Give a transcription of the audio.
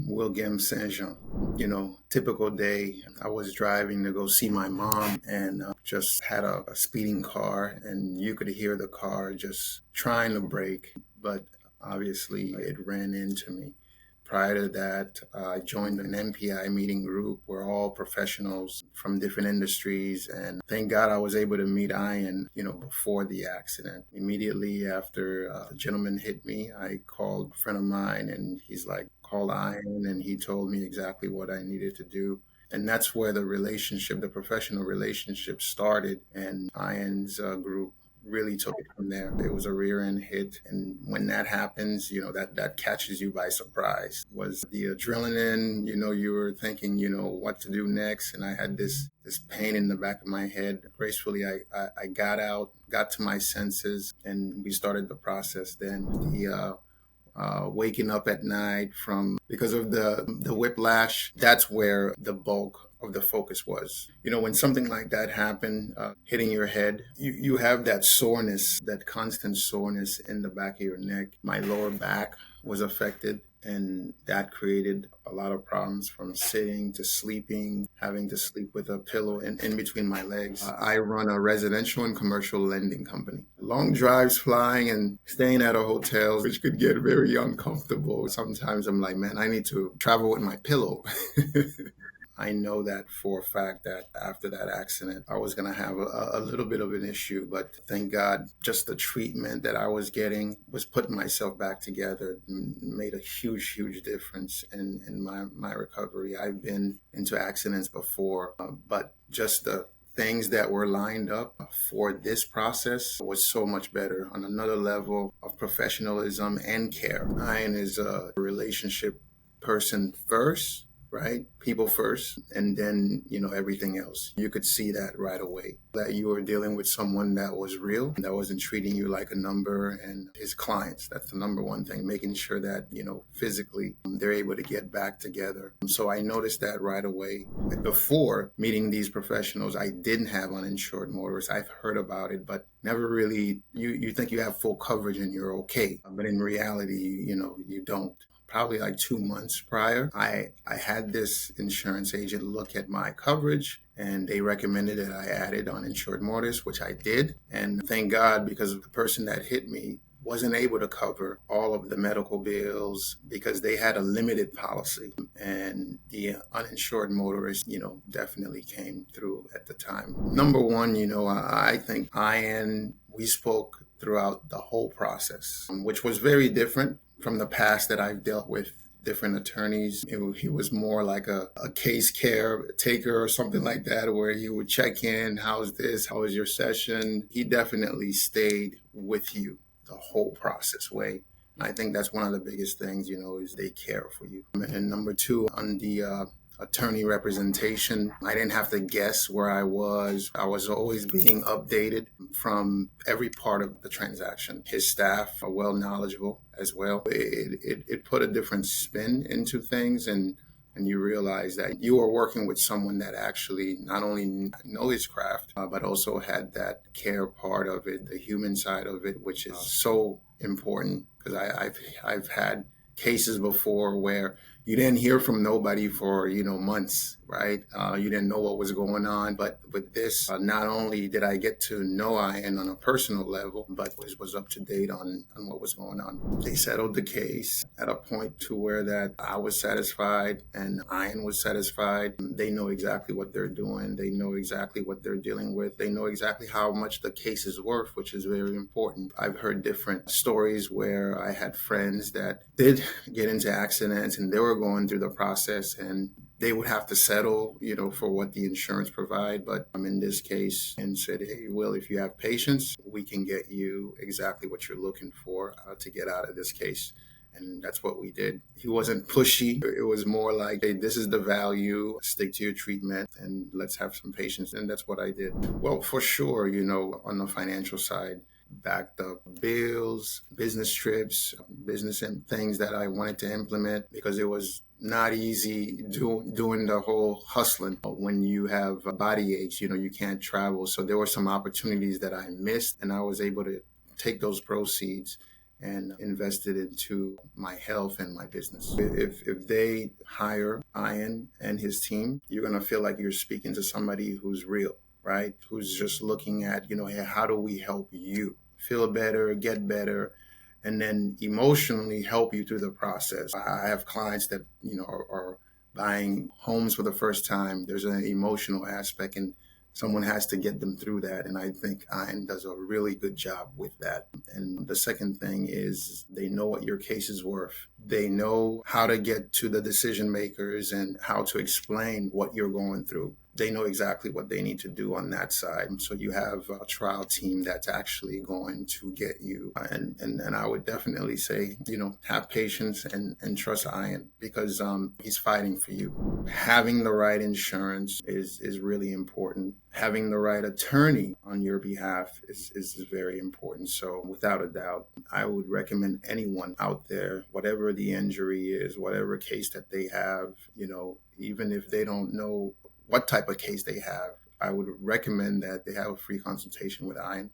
Wilguimps, Saint-Jean. Typical day. I was driving to go see my mom and just had a speeding car, and you could hear the car just trying to brake, but obviously it ran into me. Prior to that, I joined an MPI meeting group. We're all professionals from different industries. And thank God I was able to meet Ian, before the accident. Immediately after the gentleman hit me, I called a friend of mine and he's like, call Ian. And he told me exactly what I needed to do. And that's where the professional relationship started. And Ian's group really took it from there. It was a rear end hit. And when that happens, that catches you by surprise. Was the adrenaline, you were thinking, what to do next. And I had this pain in the back of my head. Gracefully, I got out, got to my senses, and we started the process then. Waking up at night because of the whiplash, that's where the bulk of the focus was. When something like that happened, hitting your head, you have that soreness, that constant soreness in the back of your neck. My lower back was affected, and that created a lot of problems, from sitting to sleeping, having to sleep with a pillow in between my legs. I run a residential and commercial lending company. Long drives, flying and staying at a hotel, which could get very uncomfortable. Sometimes I'm like, man, I need to travel with my pillow. I know that for a fact that after that accident, I was going to have a little bit of an issue, but thank God, just the treatment that I was getting was putting myself back together, made a huge, huge difference in my recovery. I've been into accidents before, but just the things that were lined up for this process was so much better, on another level of professionalism and care. Ian is a relationship person first, right? People first, and then, everything else. You could see that right away, that you were dealing with someone that was real, that wasn't treating you like a number. And his clients, that's the number one thing, making sure that, physically they're able to get back together. So I noticed that right away. Before meeting these professionals, I didn't have uninsured motorists. I've heard about it, but never really, you think you have full coverage and you're okay. But in reality, you don't. Probably like 2 months prior, I had this insurance agent look at my coverage, and they recommended that I added uninsured motorists, which I did. And thank God, because the person that hit me wasn't able to cover all of the medical bills because they had a limited policy, and the uninsured motorist, definitely came through at the time. Number one, I think we spoke throughout the whole process, which was very different from the past that I've dealt with different attorneys. He was more like a case care taker or something like that, where he would check in, how's this, how was your session? He definitely stayed with you the whole process way. And I think that's one of the biggest things, is they care for you. And number two, on the attorney representation, I didn't have to guess where I was. I was always being updated from every part of the transaction. His staff are well knowledgeable as well. It put a different spin into things, and you realize that you are working with someone that actually not only know his craft, but also had that care part of it, the human side of it, which is so important. Because I've had cases before where you didn't hear from nobody for, months, right? You didn't know what was going on. But with this, not only did I get to know Ian on a personal level, but was up to date on what was going on. They settled the case at a point to where that I was satisfied and Ian was satisfied. They know exactly what they're doing. They know exactly what they're dealing with. They know exactly how much the case is worth, which is very important. I've heard different stories where I had friends that did get into accidents and they were going through the process, and they would have to settle, for what the insurance provide. But I'm in this case and said, hey, Will, if you have patience, we can get you exactly what you're looking for to get out of this case. And that's what we did. He wasn't pushy. It was more like, hey, this is the value, stick to your treatment, and let's have some patience. And that's what I did. Well, for sure, on the financial side, backed up bills, business trips, business and things that I wanted to implement, because it was not easy doing the whole hustling. When you have body aches, you can't travel. So there were some opportunities that I missed, and I was able to take those proceeds and invested into my health and my business. If they hire Ian and his team, you're going to feel like you're speaking to somebody who's real, right? Who's just looking at, hey, how do we help you feel better, get better, and then emotionally help you through the process. I have clients that, are buying homes for the first time. There's an emotional aspect, and someone has to get them through that. And I think Ian does a really good job with that. And the second thing is they know what your case is worth. They know how to get to the decision makers and how to explain what you're going through. They know exactly what they need to do on that side. So you have a trial team that's actually going to get you. And I would definitely say, have patience and trust Ian, because he's fighting for you. Having the right insurance is really important. Having the right attorney on your behalf is very important. So without a doubt, I would recommend anyone out there, whatever the injury is, whatever case that they have, even if they don't know what type of case they have, I would recommend that they have a free consultation with Ian.